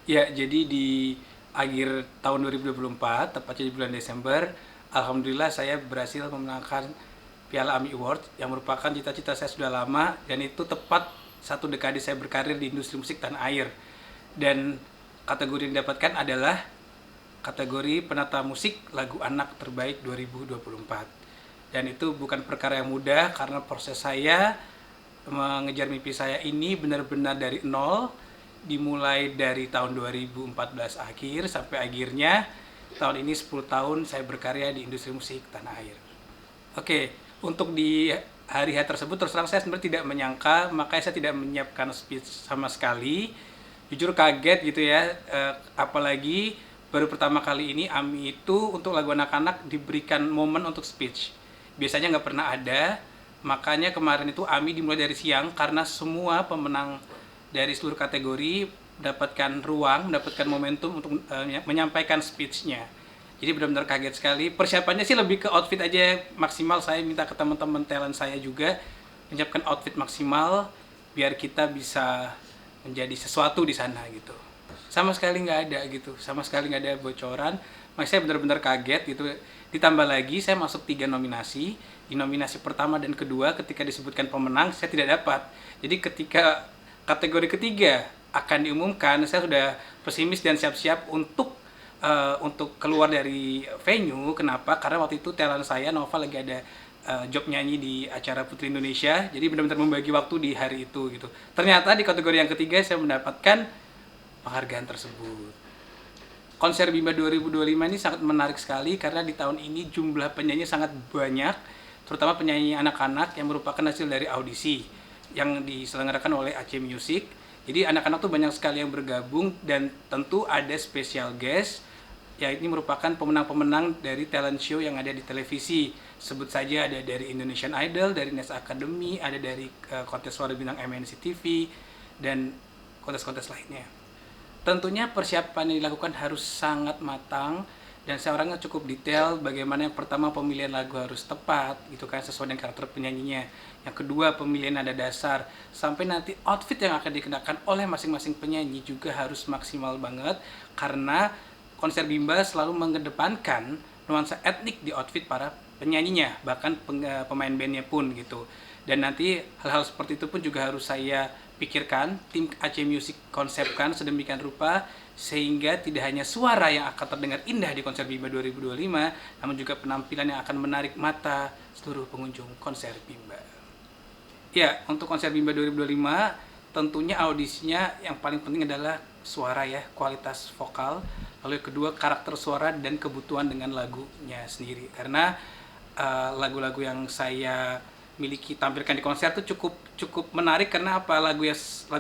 Ya, jadi di akhir tahun 2024, tepatnya di bulan Desember, alhamdulillah saya berhasil memenangkan Piala AMI Award yang merupakan cita-cita saya sudah lama dan itu tepat satu dekade saya berkarir di industri musik tanah air. Dan kategori yang didapatkan adalah kategori penata musik lagu anak terbaik 2024. Dan itu bukan perkara yang mudah karena proses saya mengejar mimpi saya ini benar-benar dari nol, dimulai dari tahun 2014 akhir sampai akhirnya tahun ini 10 tahun saya berkarya di industri musik tanah air. Oke, untuk di hari-hari tersebut terus terang saya sebenarnya tidak menyangka, makanya saya tidak menyiapkan speech sama sekali. Jujur kaget gitu ya, apalagi baru pertama kali ini AMI itu untuk lagu anak-anak diberikan momen untuk speech. Biasanya nggak pernah ada, makanya kemarin itu AMI dimulai dari siang karena semua pemenang dari seluruh kategori mendapatkan ruang, mendapatkan momentum untuk menyampaikan speech-nya. Jadi benar-benar kaget sekali. Persiapannya sih lebih ke outfit aja maksimal. Saya minta ke teman-teman talent saya juga menyiapkan outfit maksimal biar kita bisa menjadi sesuatu di sana gitu. Sama sekali nggak ada gitu, sama sekali nggak ada bocoran. Makanya saya benar-benar kaget gitu. Ditambah lagi saya masuk 3 nominasi. Di nominasi pertama dan kedua ketika disebutkan pemenang saya tidak dapat. Jadi ketika kategori ketiga akan diumumkan, saya sudah pesimis dan siap-siap untuk keluar dari venue. Kenapa? Karena waktu itu talent saya Nova lagi ada job nyanyi di acara Putri Indonesia, jadi benar-benar membagi waktu di hari itu gitu. Ternyata di kategori yang ketiga saya mendapatkan penghargaan tersebut. Konser Bimba 2025 ini sangat menarik sekali karena di tahun ini jumlah penyanyi sangat banyak, terutama penyanyi anak-anak yang merupakan hasil dari audisi yang diselenggarakan oleh Aceh Music. Jadi anak-anak tuh banyak sekali yang bergabung dan tentu ada special guest, ya ini merupakan pemenang-pemenang dari talent show yang ada di televisi. Sebut saja ada dari Indonesian Idol, dari Nes Academy, ada dari kontes suara bintang MNC TV, dan kontes-kontes lainnya. Tentunya persiapan yang dilakukan harus sangat matang dan saya orangnya cukup detail. Bagaimana yang pertama, pemilihan lagu harus tepat gitu kan, sesuai dengan karakter penyanyinya. Yang kedua, pemilihan nada dasar sampai nanti outfit yang akan dikenakan oleh masing-masing penyanyi juga harus maksimal banget karena konser Bimba selalu mengedepankan nuansa etnik di outfit para penyanyinya, bahkan pemain bandnya pun gitu. Dan nanti hal-hal seperti itu pun juga harus saya pikirkan, tim Aceh Music konsepkan sedemikian rupa sehingga tidak hanya suara yang akan terdengar indah di konser Bimba 2025, namun juga penampilan yang akan menarik mata seluruh pengunjung konser Bimba. Ya, untuk konser Bimba 2025 tentunya audisinya yang paling penting adalah suara ya, kualitas vokal, lalu yang kedua karakter suara dan kebutuhan dengan lagunya sendiri. Karena lagu-lagu yang saya miliki tampilkan di konser tuh cukup cukup menarik karena apa, lagu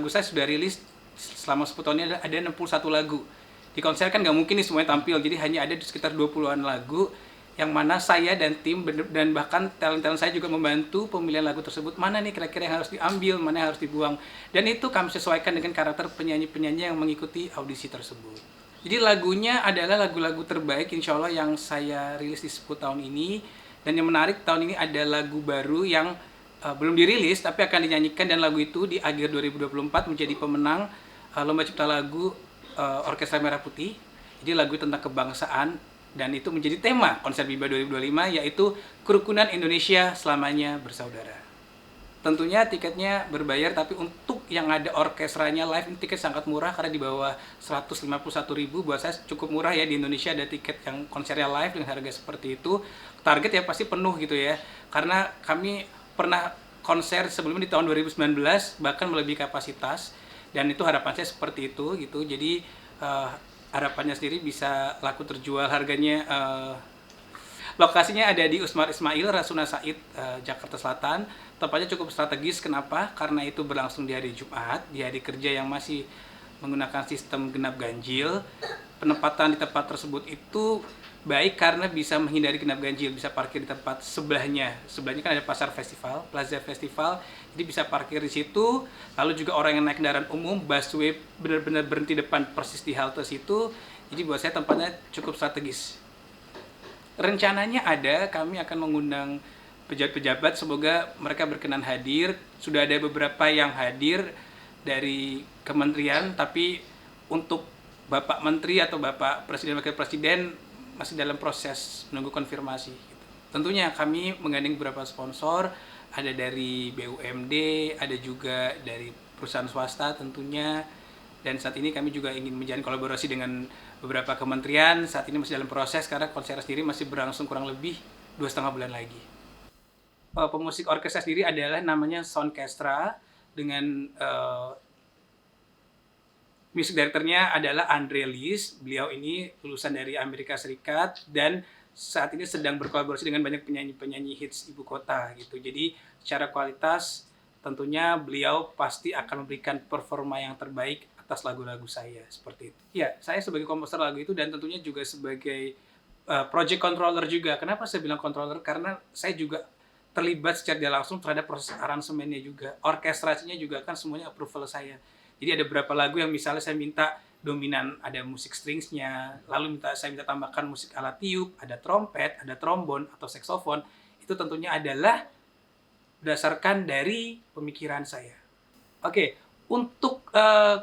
saya sudah rilis selama 10 tahun ini ada 61 lagu. Di konser kan nggak mungkin nih semuanya tampil, jadi hanya ada sekitar 20-an lagu yang mana saya dan tim dan bahkan talent-talent saya juga membantu pemilihan lagu tersebut, mana nih kira-kira yang harus diambil, mana yang harus dibuang, dan itu kami sesuaikan dengan karakter penyanyi-penyanyi yang mengikuti audisi tersebut. Jadi lagunya adalah lagu-lagu terbaik insya Allah yang saya rilis di 10 tahun ini. Dan yang menarik, tahun ini ada lagu baru yang belum dirilis tapi akan dinyanyikan, dan lagu itu di akhir 2024 menjadi pemenang Lomba Cipta Lagu Orkestra Merah Putih. Jadi lagu tentang kebangsaan dan itu menjadi tema konser Bimba 2025, yaitu Kerukunan Indonesia Selamanya Bersaudara. Tentunya tiketnya berbayar, tapi untuk yang ada orkestranya live ini tiket sangat murah karena di bawah 151.000. Buat saya cukup murah ya, di Indonesia ada tiket yang konsernya live dengan harga seperti itu. Target ya pasti penuh gitu ya. Karena kami pernah konser sebelumnya di tahun 2019 bahkan melebihi kapasitas, dan itu harapan saya seperti itu gitu. Jadi harapannya sendiri bisa laku terjual, harganya lokasinya ada di Usmar Ismail, Rasuna Said, Jakarta Selatan. Tempatnya cukup strategis, kenapa? Karena itu berlangsung di hari Jumat, di hari kerja yang masih menggunakan sistem genap ganjil. Penempatan di tempat tersebut itu baik karena bisa menghindari genap ganjil, bisa parkir di tempat sebelahnya. Sebelahnya kan ada pasar festival, Plaza Festival, jadi bisa parkir di situ. Lalu juga orang yang naik kendaraan umum, busway benar-benar berhenti depan persis di halte situ. Jadi buat saya tempatnya cukup strategis. Rencananya ada, kami akan mengundang pejabat-pejabat, semoga mereka berkenan hadir. Sudah ada beberapa yang hadir dari kementerian, tapi untuk Bapak Menteri atau Bapak Presiden Wakil Presiden masih dalam proses menunggu konfirmasi. Gitu. Tentunya kami menggandeng beberapa sponsor, ada dari BUMD, ada juga dari perusahaan swasta tentunya. Dan saat ini kami juga ingin menjalin kolaborasi dengan beberapa kementerian. Saat ini masih dalam proses karena konser sendiri masih berlangsung kurang lebih 2,5 bulan lagi. Pemusik orkestra sendiri adalah namanya Soundcastra dengan music directornya adalah Andre Lis. Beliau ini lulusan dari Amerika Serikat dan saat ini sedang berkolaborasi dengan banyak penyanyi-penyanyi hits ibu kota gitu. Jadi secara kualitas tentunya beliau pasti akan memberikan performa yang terbaik atas lagu-lagu saya seperti itu. Ya, saya sebagai komposer lagu itu dan tentunya juga sebagai project controller juga. Kenapa saya bilang controller? Karena saya juga terlibat secara tidak langsung terhadap proses aransemennya juga. Orkestrasinya juga kan semuanya approval saya. Jadi ada beberapa lagu yang misalnya saya minta dominan ada musik stringsnya, lalu saya minta tambahkan musik alat tiup, ada trompet, ada trombon atau saksofon. Itu tentunya adalah berdasarkan dari pemikiran saya. Oke, untuk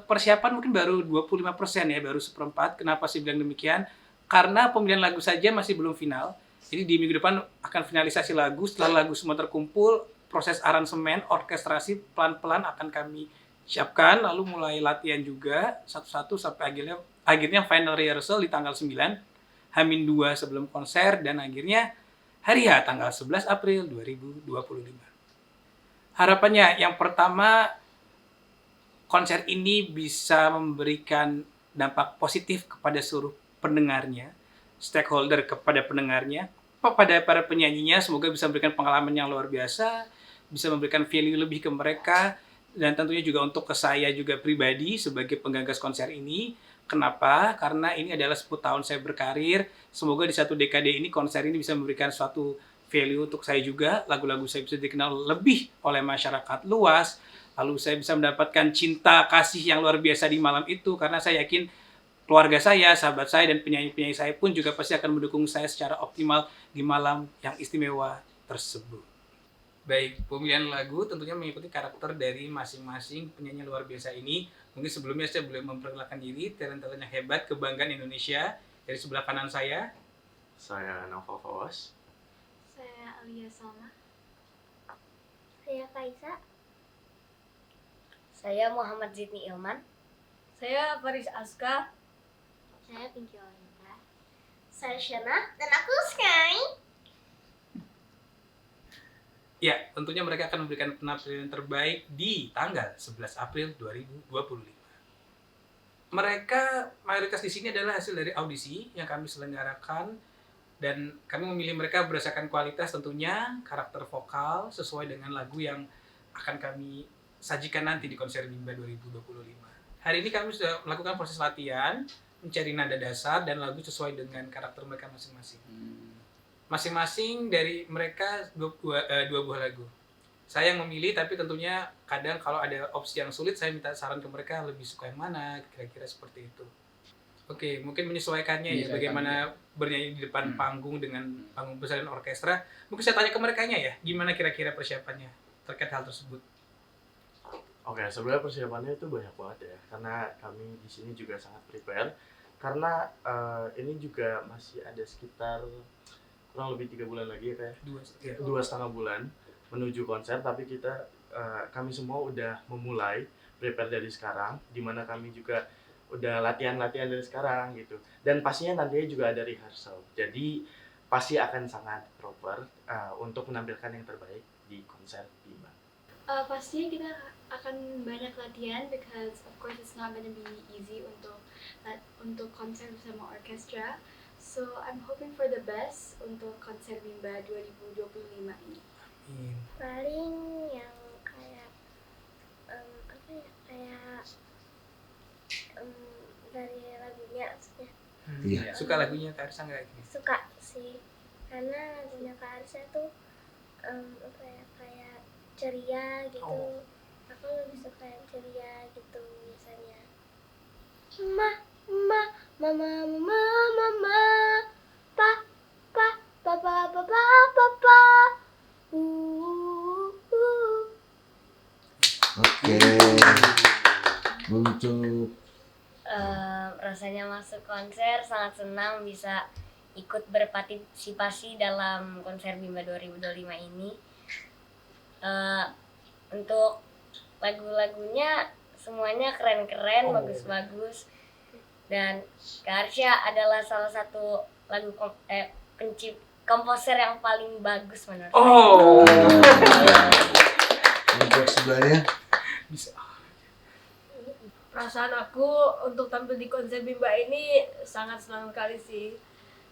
persiapan mungkin baru 25% ya, baru seperempat. Kenapa saya bilang demikian? Karena pemilihan lagu saja masih belum final. Jadi di minggu depan akan finalisasi lagu. Setelah lagu semua terkumpul, proses aransemen, orkestrasi pelan-pelan akan kami siapkan. Lalu mulai latihan juga satu-satu sampai akhirnya final rehearsal di tanggal 9, H-2 sebelum konser, dan akhirnya hari H tanggal 11 April 2025. Harapannya yang pertama, konser ini bisa memberikan dampak positif kepada seluruh pendengarnya, stakeholder kepada pendengarnya, kepada para penyanyinya, semoga bisa memberikan pengalaman yang luar biasa, bisa memberikan value lebih ke mereka, dan tentunya juga untuk ke saya juga pribadi sebagai penggagas konser ini. Kenapa? Karena ini adalah 10 tahun saya berkarir, semoga di satu dekade ini konser ini bisa memberikan suatu value untuk saya juga, lagu-lagu saya bisa dikenal lebih oleh masyarakat luas, lalu saya bisa mendapatkan cinta kasih yang luar biasa di malam itu, karena saya yakin keluarga saya, sahabat saya, dan penyanyi-penyanyi saya pun juga pasti akan mendukung saya secara optimal di malam yang istimewa tersebut. Baik, pemilihan lagu tentunya mengikuti karakter dari masing-masing penyanyi luar biasa ini. Mungkin sebelumnya saya boleh memperkenalkan diri, talent-talent yang hebat, kebanggaan Indonesia. Dari sebelah kanan saya Nova Fawas. Saya Alia Salma. Saya Kaisa. Saya Muhammad Zidni Ilman. Saya Faris Aska. Saya Pinky Olinta. Saya Shana. Dan aku Sky. Ya, tentunya mereka akan memberikan penampilan terbaik di tanggal 11 April 2025. Mereka mayoritas di sini adalah hasil dari audisi yang kami selenggarakan, dan kami memilih mereka berdasarkan kualitas tentunya, karakter vokal sesuai dengan lagu yang akan kami sajikan nanti di konser Bimba 2025. Hari ini kami sudah melakukan proses latihan, mencari nada dasar dan lagu sesuai dengan karakter mereka masing-masing. Masing-masing dari mereka dua buah lagu. Saya yang memilih, tapi tentunya kadang kalau ada opsi yang sulit, saya minta saran ke mereka lebih suka yang mana, kira-kira seperti itu. Oke, mungkin menyesuaikannya ya, bagaimana bernyanyi di depan panggung dengan panggung besar dan orkestra. Mungkin saya tanya ke merekanya ya, gimana kira-kira persiapannya terkait hal tersebut. Oke, sebenarnya persiapannya itu banyak banget ya, karena kami di sini juga sangat prepare. Karena ini juga masih ada sekitar kurang lebih 3 bulan lagi ya, kayak 2,5 bulan menuju konser, tapi kami semua udah memulai prepare dari sekarang, dimana kami juga udah latihan dari sekarang gitu, dan pastinya nantinya juga ada rehearsal, jadi pasti akan sangat proper untuk menampilkan yang terbaik di konser Bimba. Pastinya kita akan banyak latihan because of course it's not gonna be easy untuk konser bersama orkestra. So I'm hoping for the best untuk konser Bimba 2025 ini. Paling yang kayak kayak dari lagunya maksudnya. Iya. Suka lagunya Kak Arsa nggak? Suka sih, karena lagunya Kak Arsa tuh kayak ceria gitu. Oh. Aku lebih suka yang ceria gitu biasanya. Mama, papa. Oke. Untuk rasanya masuk konser, sangat senang bisa ikut berpartisipasi dalam konser Bimba 2025 ini. Untuk lagu-lagunya semuanya keren-keren, bagus-bagus. Dan Kak Arsya adalah salah satu lagu komposer yang paling bagus menurut saya. Oh. Untuk sebelahnya Bisa. Perasaan aku untuk tampil di konser Bimba ini sangat senang sekali sih.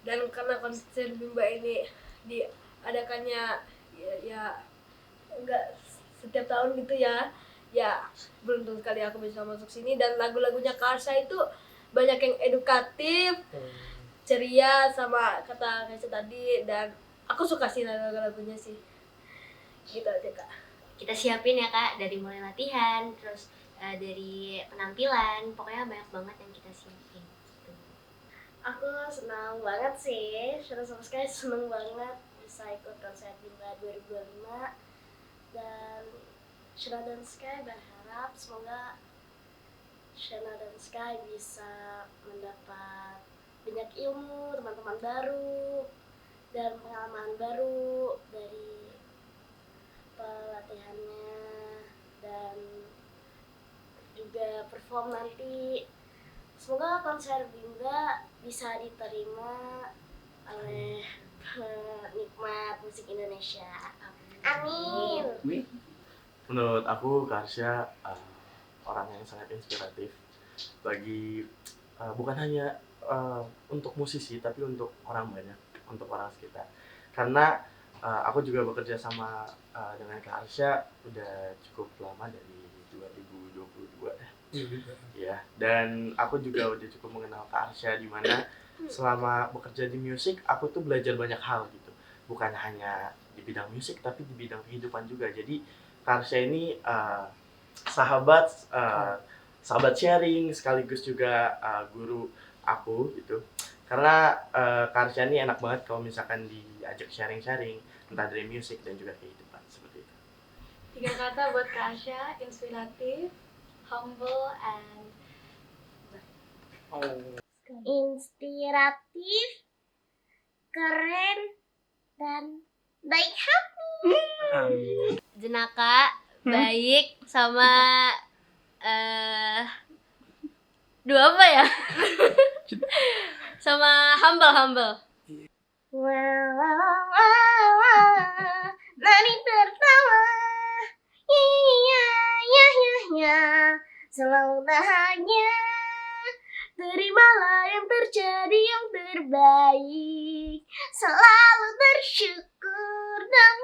Dan karena konser Bimba ini diadakannya ya enggak setiap tahun gitu ya. Ya beruntung sekali aku bisa masuk sini, dan lagu-lagunya Kak Arsya itu banyak yang edukatif, ceria sama kata Kak tadi, dan aku suka sih lagu-lagunya sih. Gitu aja Kak. Kita siapin ya Kak, dari mulai latihan, terus dari penampilan, pokoknya banyak banget yang kita siapin. Aku senang banget sih, sama sekali senang banget bisa ikut konser Bimba 2025. Dan Shana dan Sky berharap semoga Shana dan Sky bisa mendapat banyak ilmu, teman-teman baru, dan pengalaman baru dari pelatihannya, dan juga perform nanti. Semoga konser Bimba bisa diterima oleh penikmat musik Indonesia. Amin. Menurut aku Kak Arsya orang yang sangat inspiratif bagi bukan hanya untuk musisi tapi untuk orang banyak, untuk orang sekitar. Karena aku juga bekerja sama dengan Kak Arsya udah cukup lama, dari 2022 ya. Dan aku juga udah cukup mengenal Kak Arsya, di mana selama bekerja di musik aku tuh belajar banyak hal gitu. Bukan hanya di bidang musik tapi di bidang kehidupan juga. Jadi Kak Arsya ini sahabat sharing sekaligus juga guru aku gitu. Karena Kak Arsya ini enak banget kalau misalkan diajak sharing-sharing entah dari musik dan juga kehidupan, seperti itu. 3 kata buat Kak Arsya: inspiratif, humble, and Inspiratif, keren, dan baik hati. Jenaka, baik, sama dua apa ya? Sama humble. Nari tertawa, ya, selalu bahagia. Terimalah yang terjadi yang terbaik. Selalu bersyukur dan